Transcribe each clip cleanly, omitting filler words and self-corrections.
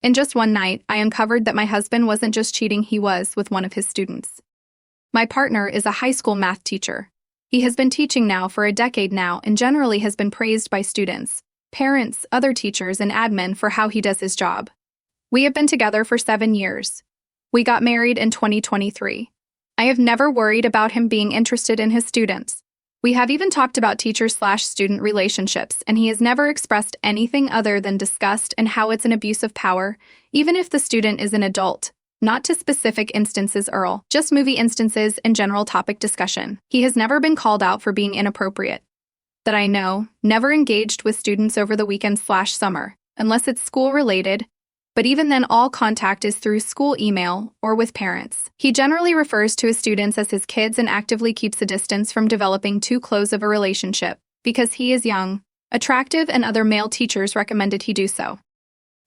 In just one night, I uncovered that my husband wasn't just cheating, he was with one of his students. My partner is a high school math teacher. He has been teaching now for a decade now and generally has been praised by students, parents, other teachers, and admin for how he does his job. We have been together for 7 years. We got married in 2023. I have never worried about him being interested in his students. We have even talked about teacher/student relationships, and he has never expressed anything other than disgust and how it's an abuse of power, even if the student is an adult. Not to specific instances, Earl, just movie instances and general topic discussion. He has never been called out for being inappropriate. That I know, never engaged with students over the weekend/summer, unless it's school-related, but even then all contact is through school email or with parents. He generally refers to his students as his kids and actively keeps a distance from developing too close of a relationship, because he is young, attractive, and other male teachers recommended he do so.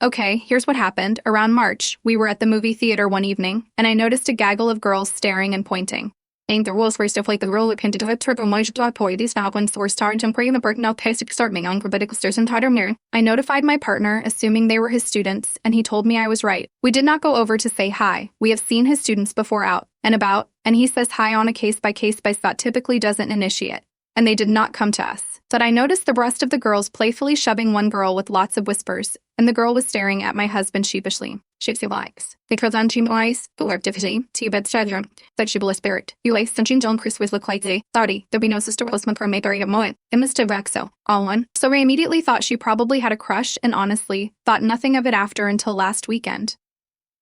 Okay, here's what happened. Around March, we were at the movie theater one evening, and I noticed a gaggle of girls staring and pointing. And the rules were still like the rule of hinted to turbo mojo poi these now when source started and bring the burden of basic start me on grammatical stairs and tighter mirror. I notified my partner, assuming they were his students, and he told me I was right. We did not go over to say hi. We have seen his students before out and about, and he says hi on a case-by-case basis that typically doesn't initiate. And they did not come to us. But I noticed the rest of the girls playfully shoving one girl with lots of whispers, and the girl was staring at my husband sheepishly. She likes. They cross on team eyes, full activity, to bed children, that she will spirit. You like sunshine John Chris with look like sorry, there be no sister postman for Mayberry at Moet. It must have Rexo. All one. So I immediately thought she probably had a crush and honestly, thought nothing of it after until last weekend.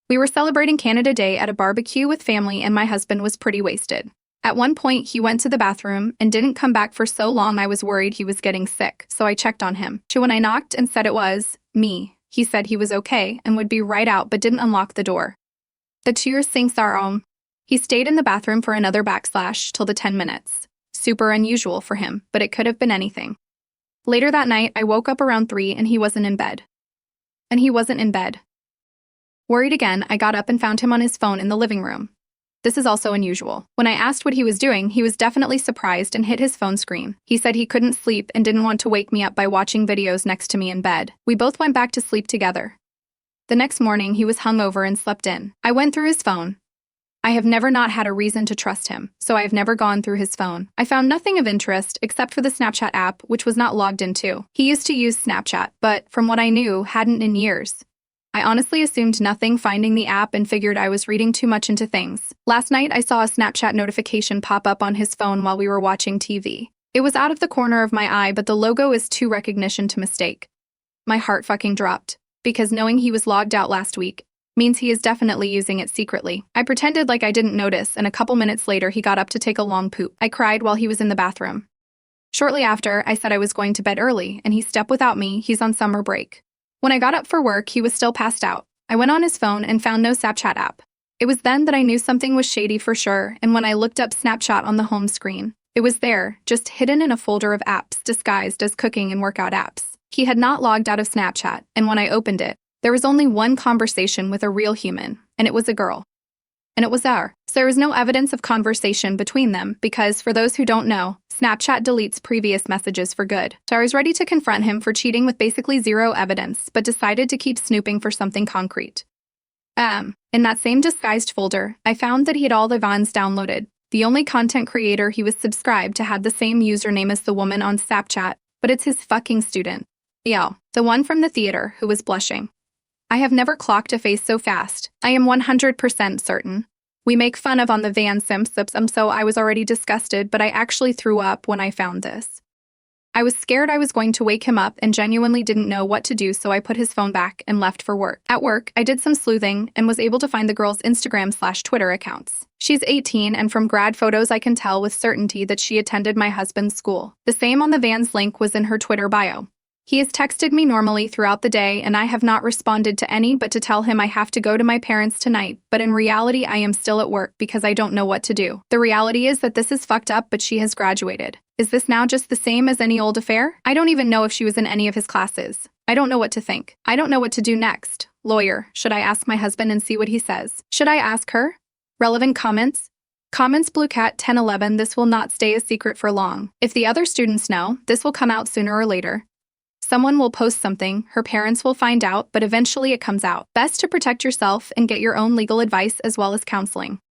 We were celebrating Canada Day at a barbecue with family and my husband was pretty wasted. At one point, he went to the bathroom and didn't come back for so long I was worried he was getting sick, so I checked on him. When I knocked and said it was me, he said he was okay and would be right out but didn't unlock the door. The tears sinks our own. He stayed in the bathroom for another / till the 10 minutes. Super unusual for him, but it could have been anything. Later that night, I woke up around 3 and he wasn't in bed. Worried again, I got up and found him on his phone in the living room. This is also unusual. When I asked what he was doing, he was definitely surprised and hit his phone screen. He said he couldn't sleep and didn't want to wake me up by watching videos next to me in bed. We both went back to sleep together. The next morning, he was hungover and slept in. I went through his phone. I have never not had a reason to trust him, so I have never gone through his phone. I found nothing of interest except for the Snapchat app, which was not logged into. He used to use Snapchat, but from what I knew, hadn't in years. I honestly assumed nothing finding the app and figured I was reading too much into things. Last night, I saw a Snapchat notification pop up on his phone while we were watching TV. It was out of the corner of my eye, but the logo is too recognition to mistake. My heart fucking dropped, because knowing he was logged out last week means he is definitely using it secretly. I pretended like I didn't notice, and a couple minutes later, he got up to take a long poop. I cried while he was in the bathroom. Shortly after, I said I was going to bed early, and he stepped without me. He's on summer break. When I got up for work, he was still passed out. I went on his phone and found no Snapchat app. It was then that I knew something was shady for sure, and when I looked up Snapchat on the home screen, it was there, just hidden in a folder of apps disguised as cooking and workout apps. He had not logged out of Snapchat, and when I opened it, there was only one conversation with a real human, and it was a girl. And it was her. So there was no evidence of conversation between them because, for those who don't know, Snapchat deletes previous messages for good. So I was ready to confront him for cheating with basically zero evidence, but decided to keep snooping for something concrete. In that same disguised folder, I found that he had all the Vans downloaded. The only content creator he was subscribed to had the same username as the woman on Snapchat, but it's his fucking student. Yeah, the one from the theater who was blushing. I have never clocked a face so fast. I am 100% certain. We make fun of on the Van Simpsons, so I was already disgusted, but I actually threw up when I found this. I was scared I was going to wake him up and genuinely didn't know what to do, so I put his phone back and left for work. At work, I did some sleuthing and was able to find the girl's Instagram/Twitter accounts. She's 18, and from grad photos I can tell with certainty that she attended my husband's school. The same on the Van's link was in her Twitter bio. He has texted me normally throughout the day, and I have not responded to any but to tell him I have to go to my parents tonight, but in reality I am still at work because I don't know what to do. The reality is that this is fucked up, but she has graduated. Is this now just the same as any old affair? I don't even know if she was in any of his classes. I don't know what to think. I don't know what to do next. Lawyer, should I ask my husband and see what he says? Should I ask her? Relevant comments? Comments BlueCat 1011. This will not stay a secret for long. If the other students know, this will come out sooner or later. Someone will post something, her parents will find out, but eventually it comes out. Best to protect yourself and get your own legal advice as well as counseling.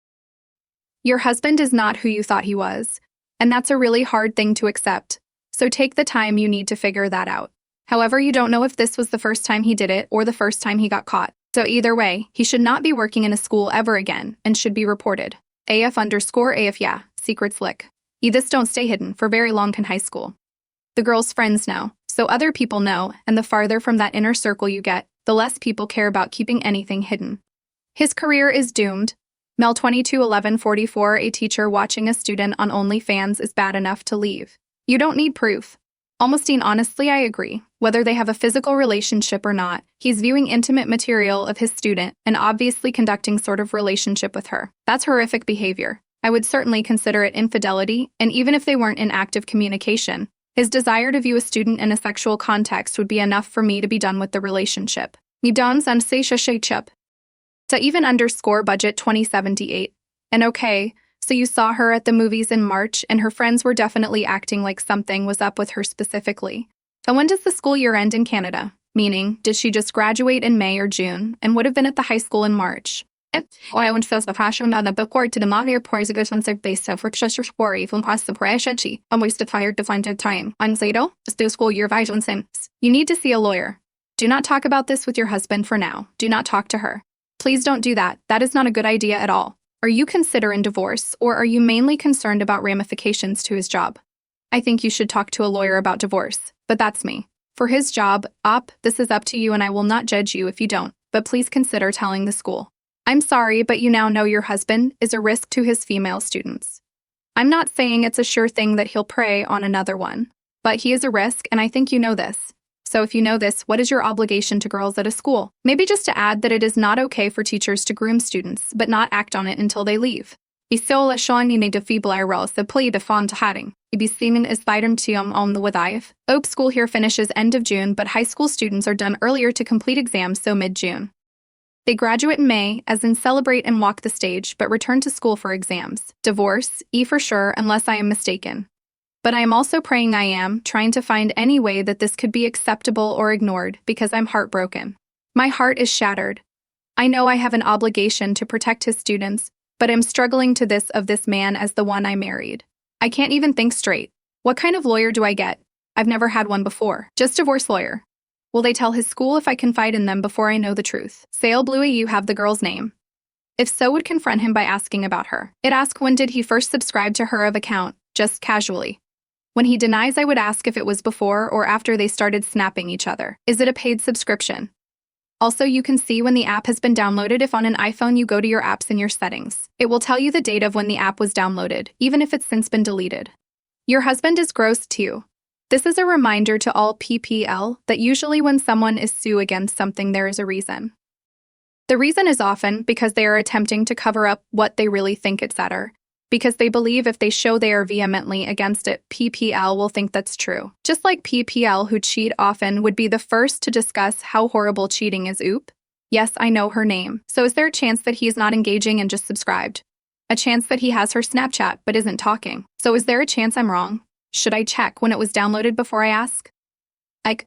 Your husband is not who you thought he was, and that's a really hard thing to accept, so take the time you need to figure that out. However, you don't know if this was the first time he did it or the first time he got caught. So either way, he should not be working in a school ever again and should be reported. AF_AF yeah, secret slick. This don't stay hidden for very long in high school. The girl's friends know, so other people know, and the farther from that inner circle you get, the less people care about keeping anything hidden. His career is doomed. Mel 221144 a teacher watching a student on OnlyFans is bad enough to leave. You don't need proof. Almostine honestly I agree. Whether they have a physical relationship or not, he's viewing intimate material of his student and obviously conducting sort of relationship with her. That's horrific behavior. I would certainly consider it infidelity, and even if they weren't in active communication, his desire to view a student in a sexual context would be enough for me to be done with the relationship. Nidans and Seisha to even underscore budget 2078. And okay, so you saw her at the movies in March and her friends were definitely acting like something was up with her specifically. And when does the school year end in Canada? Meaning, did she just graduate in May or June and would have been at the high school in March? I went first the passion on the bookward to the Maria Portuguese on their base of Worcestershire Quarry from past the Prashachi, and wasted tired to find time. On Zato, still school year vision since. You need to see a lawyer. Do not talk about this with your husband for now. Do not talk to her. Please don't do that. That is not a good idea at all. Are you considering divorce, or are you mainly concerned about ramifications to his job? I think you should talk to a lawyer about divorce, but that's me. For his job, this is up to you and I will not judge you if you don't, but please consider telling the school. I'm sorry, but you now know your husband is a risk to his female students. I'm not saying it's a sure thing that he'll prey on another one, but he is a risk and I think you know this. So if you know this, what is your obligation to girls at a school? Maybe just to add that it is not okay for teachers to groom students, but not act on it until they leave. Isola Shawnee need to feeble roles the plea to fond to hadding. Ibi semen is vitamin tium on the withive. Oak school here finishes end of June, but high school students are done earlier to complete exams, so mid-June. They graduate in May, as in celebrate and walk the stage, but return to school for exams. Divorce, for sure, unless I am mistaken. But I am also praying I am, trying to find any way that this could be acceptable or ignored, because I'm heartbroken. My heart is shattered. I know I have an obligation to protect his students, but I'm struggling to this of this man as the one I married. I can't even think straight. What kind of lawyer do I get? I've never had one before. Just divorce lawyer. Will they tell his school if I confide in them before I know the truth? Sale Bluey, you have the girl's name. If so, would confront him by asking about her. It ask when did he first subscribe to her of account, just casually. When he denies, I would ask if it was before or after they started snapping each other. Is it a paid subscription? Also, you can see when the app has been downloaded if on an iPhone you go to your apps in your settings. It will tell you the date of when the app was downloaded, even if it's since been deleted. Your husband is gross too. This is a reminder to all PPL that usually when someone is sue against something, there is a reason. The reason is often because they are attempting to cover up what they really think it's at, because they believe if they show they are vehemently against it, PPL will think that's true. Just like PPL who cheat often would be the first to discuss how horrible cheating is. Yes, I know her name. So is there a chance that he is not engaging and just subscribed? A chance that he has her Snapchat but isn't talking? So is there a chance I'm wrong? Should I check when it was downloaded before I ask?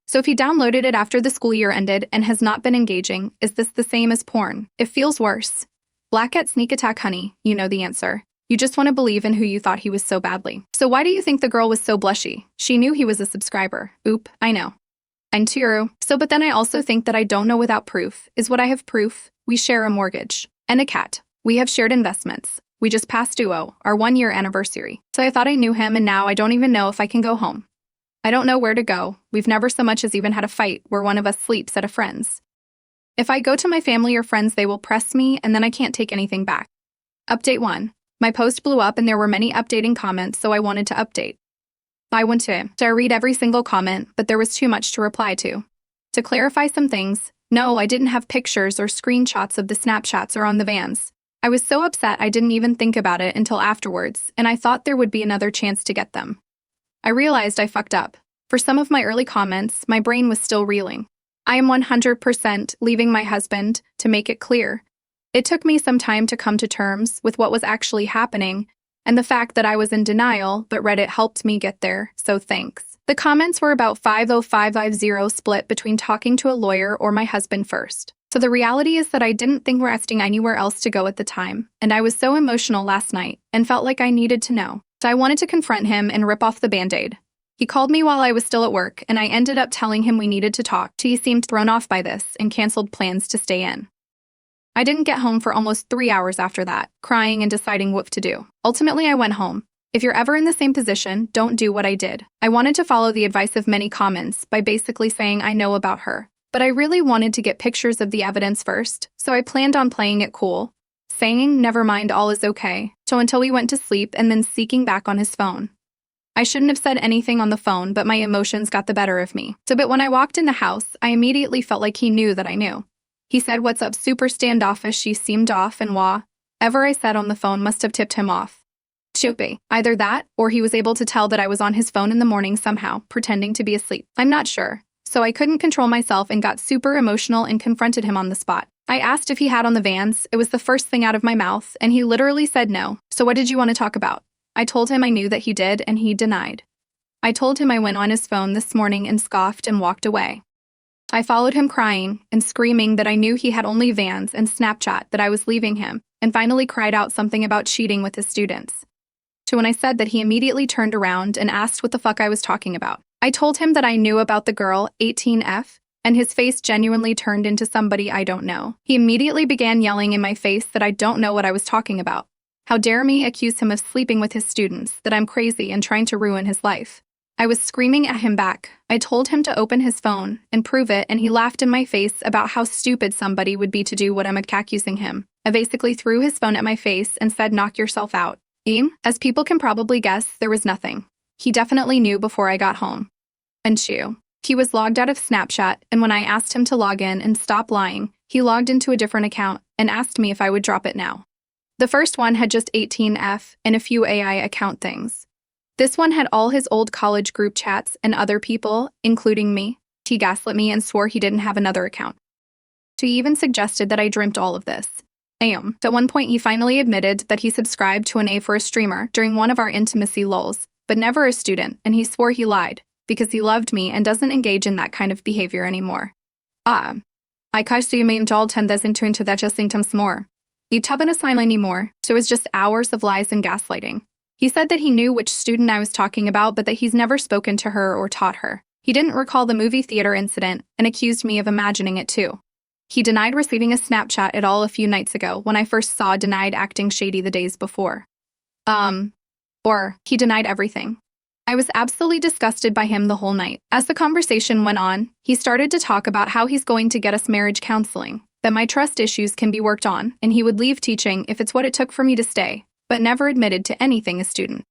So if he downloaded it after the school year ended and has not been engaging, is this the same as porn? It feels worse. Black at Sneak Attack Honey, you know the answer. You just want to believe in who you thought he was so badly. So why do you think the girl was so blushy? She knew he was a subscriber. I know. I'm too. So but then I also think that I don't know without proof. Is what I have proof? We share a mortgage. And a cat. We have shared investments. We just passed duo, our 1-year anniversary. So I thought I knew him and now I don't even know if I can go home. I don't know where to go. We've never so much as even had a fight where one of us sleeps at a friend's. If I go to my family or friends, they will press me and then I can't take anything back. Update 1. My post blew up and there were many updating comments, so I wanted to update. I went to read every single comment, but there was too much to reply to. To clarify some things, no, I didn't have pictures or screenshots of the Snapchats or on the vans. I was so upset I didn't even think about it until afterwards, and I thought there would be another chance to get them. I realized I fucked up. For some of my early comments, my brain was still reeling. I am 100% leaving my husband, to make it clear. It took me some time to come to terms with what was actually happening and the fact that I was in denial, but Reddit helped me get there, so thanks. The comments were about 50550 split between talking to a lawyer or my husband first. So the reality is that I didn't think resting anywhere else to go at the time, and I was so emotional last night and felt like I needed to know. So I wanted to confront him and rip off the band-aid. He called me while I was still at work, and I ended up telling him we needed to talk. He seemed thrown off by this and canceled plans to stay in. I didn't get home for almost 3 hours after that, crying and deciding what to do. Ultimately, I went home. If you're ever in the same position, don't do what I did. I wanted to follow the advice of many comments by basically saying I know about her. But I really wanted to get pictures of the evidence first, so I planned on playing it cool, saying never mind, all is okay, so until we went to sleep and then seeking back on his phone. I shouldn't have said anything on the phone, but my emotions got the better of me. But when I walked in the house, I immediately felt like he knew that I knew. He said, "What's up?" Super standoffish. She seemed off, and whatever I said on the phone must have tipped him off. Should be. Either that, or he was able to tell that I was on his phone in the morning somehow, pretending to be asleep. I'm not sure. So I couldn't control myself and got super emotional and confronted him on the spot. I asked if he had on the Vans. It was the first thing out of my mouth, and he literally said no. So what did you want to talk about? I told him I knew that he did, and he denied. I told him I went on his phone this morning and scoffed and walked away. I followed him crying and screaming that I knew he had only Vans and Snapchat, that I was leaving him, and finally cried out something about cheating with his students. So when I said that, he immediately turned around and asked what the fuck I was talking about. I told him that I knew about the girl, 18F, and his face genuinely turned into somebody I don't know. He immediately began yelling in my face that I don't know what I was talking about. How dare me accuse him of sleeping with his students, that I'm crazy and trying to ruin his life. I was screaming at him back. I told him to open his phone and prove it, and he laughed in my face about how stupid somebody would be to do what I'm accusing him. I basically threw his phone at my face and said, "Knock yourself out." As people can probably guess, there was nothing. He definitely knew before I got home. And he was logged out of Snapchat, and when I asked him to log in and stop lying, he logged into a different account and asked me if I would drop it now. The first one had just 18F and a few AI account things. This one had all his old college group chats and other people, including me. He gaslit me and swore he didn't have another account. He even suggested that I dreamt all of this. At one point, he finally admitted that he subscribed to an A for a streamer during one of our intimacy lulls, but never a student, and he swore he lied because he loved me and doesn't engage in that kind of behavior anymore. I kanske ju inte all tendenser into that just symptoms more. He tabbade a sign anymore, so it was just hours of lies and gaslighting. He said that he knew which student I was talking about, but that he's never spoken to her or taught her. He didn't recall the movie theater incident and accused me of imagining it too. He denied receiving a Snapchat at all a few nights ago when I first saw denied acting shady the days before. He denied everything. I was absolutely disgusted by him the whole night. As the conversation went on, he started to talk about how he's going to get us marriage counseling, that my trust issues can be worked on, and he would leave teaching if it's what it took for me to stay, but never admitted to anything a student.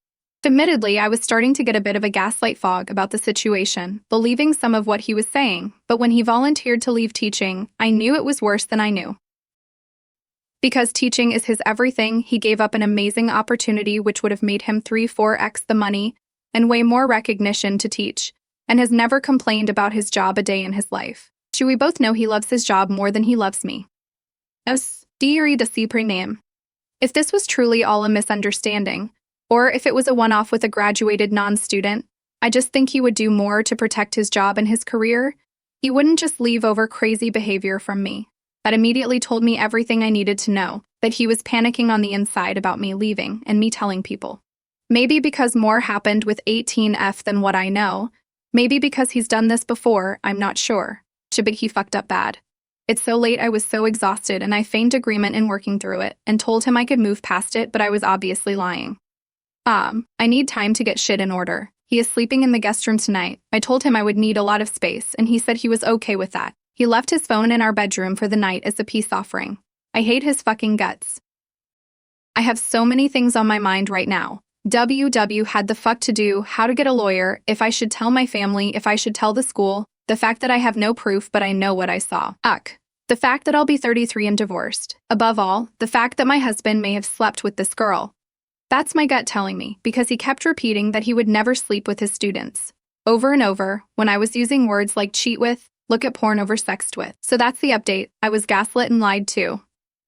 Admittedly, I was starting to get a bit of a gaslight fog about the situation, believing some of what he was saying, but when he volunteered to leave teaching, I knew it was worse than I knew. Because teaching is his everything, he gave up an amazing opportunity which would have made him 3-4x the money and way more recognition to teach, and has never complained about his job a day in his life. We both know he loves his job more than he loves me. If this was truly all a misunderstanding, or if it was a one-off with a graduated non-student, I just think he would do more to protect his job and his career. He wouldn't just leave over crazy behavior from me. That immediately told me everything I needed to know, that he was panicking on the inside about me leaving and me telling people. Maybe because more happened with 18F than what I know. Maybe because he's done this before, I'm not sure. But he fucked up bad. It's so late, I was so exhausted, and I feigned agreement in working through it and told him I could move past it, but I was obviously lying. I need time to get shit in order. He is sleeping in the guest room tonight. I told him I would need a lot of space, and he said he was okay with that. He left his phone in our bedroom for the night as a peace offering. I hate his fucking guts. I have so many things on my mind right now. WW had the fuck to do, how to get a lawyer, if I should tell my family, if I should tell the school, the fact that I have no proof but I know what I saw. The fact that I'll be 33 and divorced. Above all, the fact that my husband may have slept with this girl. That's my gut telling me, because he kept repeating that he would never sleep with his students. Over and over, when I was using words like cheat with, look at porn over sexed with. So that's the update. I was gaslit and lied too.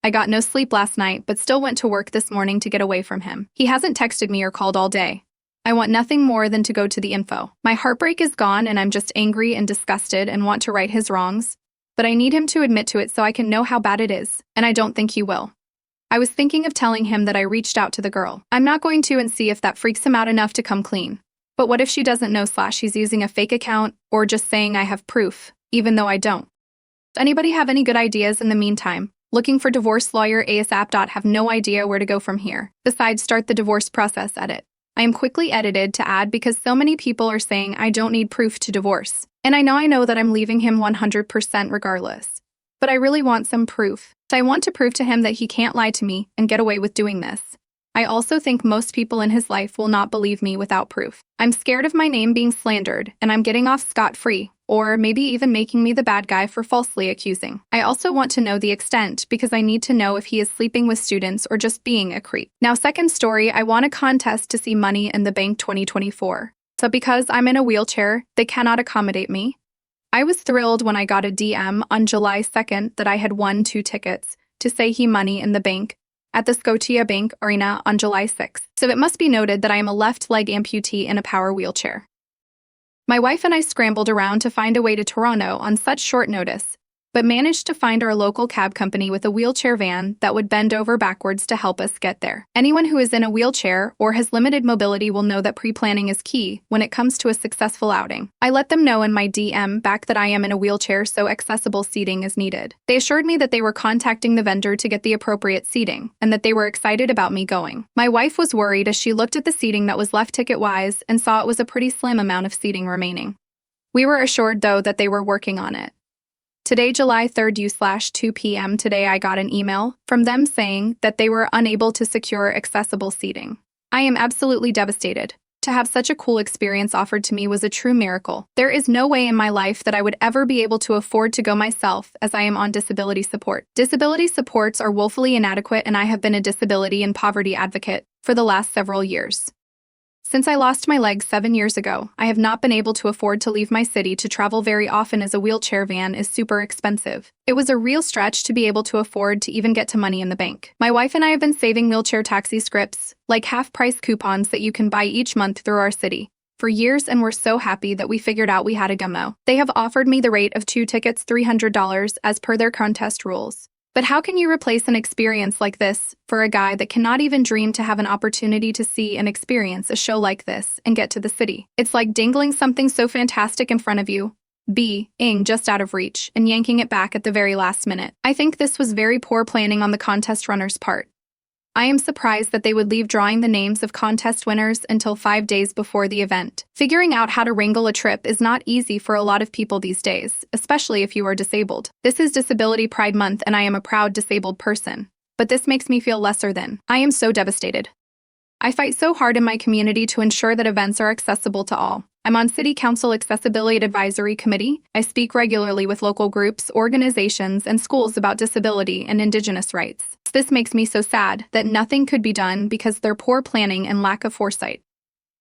I got no sleep last night, but still went to work this morning to get away from him. He hasn't texted me or called all day. I want nothing more than to go to the info. My heartbreak is gone and I'm just angry and disgusted and want to right his wrongs, but I need him to admit to it so I can know how bad it is, and I don't think he will. I was thinking of telling him that I reached out to the girl. I'm not going to and see if that freaks him out enough to come clean. But what if she doesn't know / he's using a fake account or just saying I have proof, even though I don't? Anybody have any good ideas in the meantime? Looking for divorce lawyer ASAP. Have no idea where to go from here. Besides, start the divorce process edit. I am quickly edited to add because so many people are saying I don't need proof to divorce. And I know that I'm leaving him 100% regardless. But I really want some proof. I want to prove to him that he can't lie to me and get away with doing this. I also think most people in his life will not believe me without proof. I'm scared of my name being slandered, and I'm getting off scot-free, or maybe even making me the bad guy for falsely accusing. I also want to know the extent because I need to know if he is sleeping with students or just being a creep. Now, second story, I won a contest to see Money in the Bank 2024. So because I'm in a wheelchair, they cannot accommodate me. I was thrilled when I got a DM on July 2nd that I had won 2 tickets to say Money in the Bank at the Scotiabank Arena on July 6th. So it must be noted that I am a left leg amputee in a power wheelchair. My wife and I scrambled around to find a way to Toronto on such short notice, but managed to find our local cab company with a wheelchair van that would bend over backwards to help us get there. Anyone who is in a wheelchair or has limited mobility will know that pre-planning is key when it comes to a successful outing. I let them know in my DM back that I am in a wheelchair, so accessible seating is needed. They assured me that they were contacting the vendor to get the appropriate seating, and that they were excited about me going. My wife was worried as she looked at the seating that was left ticket-wise and saw it was a pretty slim amount of seating remaining. We were assured, though, that they were working on it. Today, July 3rd /2 p.m. today, I got an email from them saying that they were unable to secure accessible seating. I am absolutely devastated. To have such a cool experience offered to me was a true miracle. There is no way in my life that I would ever be able to afford to go myself, as I am on disability support. Disability supports are woefully inadequate, and I have been a disability and poverty advocate for the last several years. Since I lost my legs 7 years ago, I have not been able to afford to leave my city to travel very often as a wheelchair van is super expensive. It was a real stretch to be able to afford to even get to Money in the Bank. My wife and I have been saving wheelchair taxi scripts, like half-price coupons that you can buy each month through our city, for years, and we're so happy that we figured out we had a gummo. They have offered me the rate of 2 tickets $300 as per their contest rules. But how can you replace an experience like this for a guy that cannot even dream to have an opportunity to see and experience a show like this and get to the city? It's like dangling something so fantastic in front of you, being just out of reach, and yanking it back at the very last minute. I think this was very poor planning on the contest runner's part. I am surprised that they would leave drawing the names of contest winners until 5 days before the event. Figuring out how to wrangle a trip is not easy for a lot of people these days, especially if you are disabled. This is Disability Pride Month and I am a proud disabled person. But this makes me feel lesser than. I am so devastated. I fight so hard in my community to ensure that events are accessible to all. I'm on City Council Accessibility Advisory Committee. I speak regularly with local groups, organizations, and schools about disability and Indigenous rights. This makes me so sad that nothing could be done because of their poor planning and lack of foresight.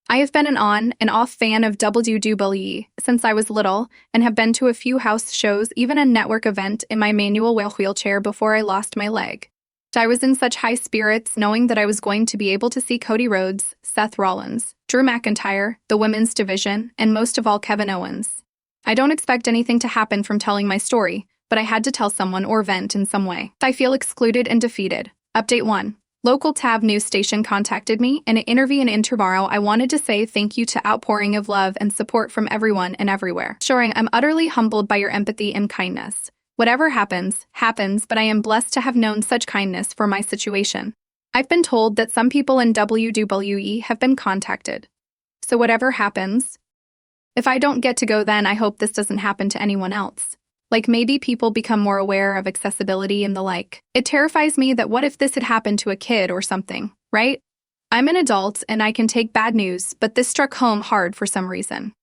I have been an on and off fan of WWE since I was little and have been to a few house shows, even a network event in my manual wheelchair before I lost my leg. I was in such high spirits knowing that I was going to be able to see Cody Rhodes, Seth Rollins, Drew McIntyre, the women's division, and most of all Kevin Owens. I don't expect anything to happen from telling my story, but I had to tell someone or vent in some way. I feel excluded and defeated. Update 1. Local TAV news station contacted me in an interview in tomorrow. I wanted to say thank you to outpouring of love and support from everyone and everywhere. Showing I'm utterly humbled by your empathy and kindness. Whatever happens, happens, but I am blessed to have known such kindness for my situation. I've been told that some people in WWE have been contacted. So whatever happens, if I don't get to go, then I hope this doesn't happen to anyone else. Like maybe people become more aware of accessibility and the like. It terrifies me that what if this had happened to a kid or something, right? I'm an adult and I can take bad news, but this struck home hard for some reason.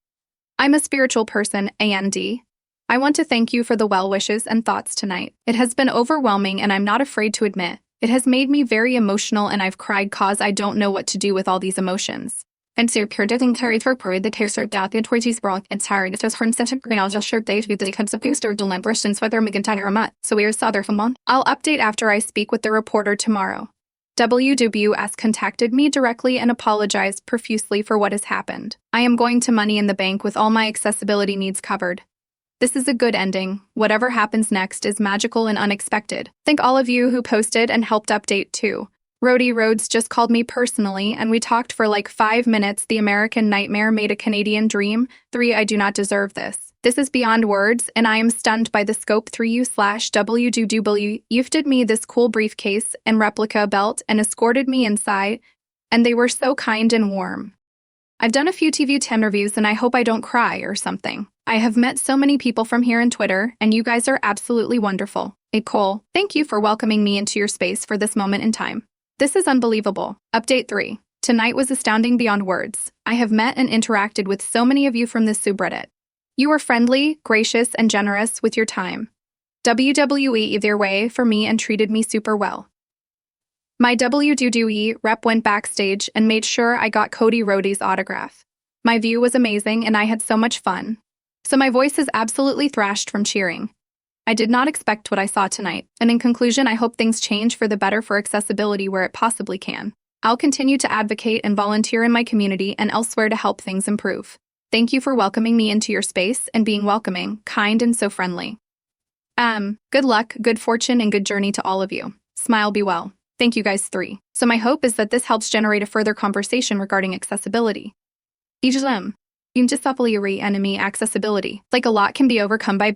I'm a spiritual person, A.N.D. I want to thank you for the well wishes and thoughts tonight. It has been overwhelming and I'm not afraid to admit, it has made me very emotional and I've cried cause I don't know what to do with all these emotions. And so purdating carried for period the tears are doubted towards his brock and tired it was horn session green I'll just shirt days with the comes of booster deliberance whether McIntyre or mutt. So we're Southern I'll update after I speak with the reporter tomorrow. WWS contacted me directly and apologized profusely for what has happened. I am going to Money in the Bank with all my accessibility needs covered. This is a good ending. Whatever happens next is magical and unexpected. Thank all of you who posted and helped update too. Rody Rhodes just called me personally and we talked for like 5 minutes. The American nightmare made a Canadian dream. 3. I do not deserve this. This is beyond words and I am stunned by the scope. 3u/WWW gifted me this cool briefcase and replica belt and escorted me inside, and they were so kind and warm. I've done a few TV10 reviews and I hope I don't cry or something. I have met so many people from here and Twitter, and you guys are absolutely wonderful. Cole, thank you for welcoming me into your space for this moment in time. This is unbelievable. Update 3. Tonight was astounding beyond words. I have met and interacted with so many of you from this subreddit. You were friendly, gracious, and generous with your time. WWE either way for me and treated me super well. My WWE rep went backstage and made sure I got Cody Rhodes' autograph. My view was amazing and I had so much fun. So my voice is absolutely thrashed from cheering. I did not expect what I saw tonight, and in conclusion, I hope things change for the better for accessibility where it possibly can. I'll continue to advocate and volunteer in my community and elsewhere to help things improve. Thank you for welcoming me into your space and being welcoming, kind, and so friendly. Good luck, good fortune, and good journey to all of you. Smile, be well. Thank you guys. 3. So my hope is that this helps generate a further conversation regarding accessibility. Enemy accessibility. Like a lot can be overcome by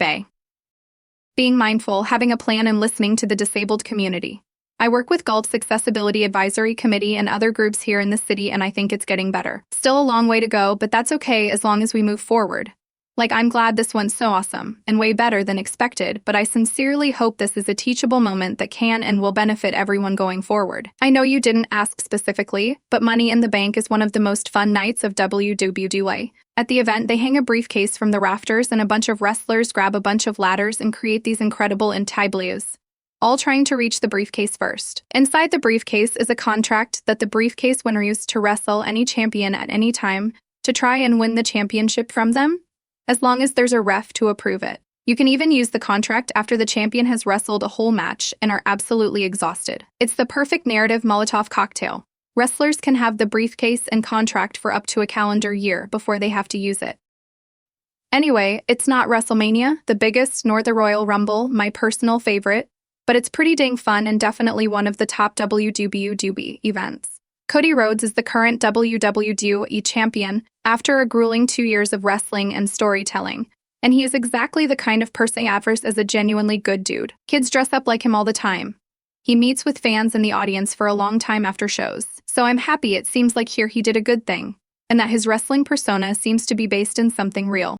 being mindful, having a plan, and listening to the disabled community. I work with Gulf's Accessibility Advisory Committee and other groups here in the city, and I think it's getting better. Still a long way to go, but that's okay as long as we move forward. I'm glad this one's so awesome and way better than expected, but I sincerely hope this is a teachable moment that can and will benefit everyone going forward. I know you didn't ask specifically, but Money in the Bank is one of the most fun nights of WWE. At the event, they hang a briefcase from the rafters and a bunch of wrestlers grab a bunch of ladders and create these incredible intaglios, all trying to reach the briefcase first. Inside the briefcase is a contract that the briefcase winner used to wrestle any champion at any time to try and win the championship from them, as long as there's a ref to approve it. You can even use the contract after the champion has wrestled a whole match and are absolutely exhausted. It's the perfect narrative Molotov cocktail. Wrestlers can have the briefcase and contract for up to a calendar year before they have to use it. Anyway, it's not WrestleMania, the biggest, nor the Royal Rumble, my personal favorite, but it's pretty dang fun and definitely one of the top WWE events. Cody Rhodes is the current WWE champion after a grueling 2 years of wrestling and storytelling, and he is exactly the kind of person averse as a genuinely good dude. Kids dress up like him all the time. He meets with fans in the audience for a long time after shows, so I'm happy it seems like here he did a good thing, and that his wrestling persona seems to be based in something real.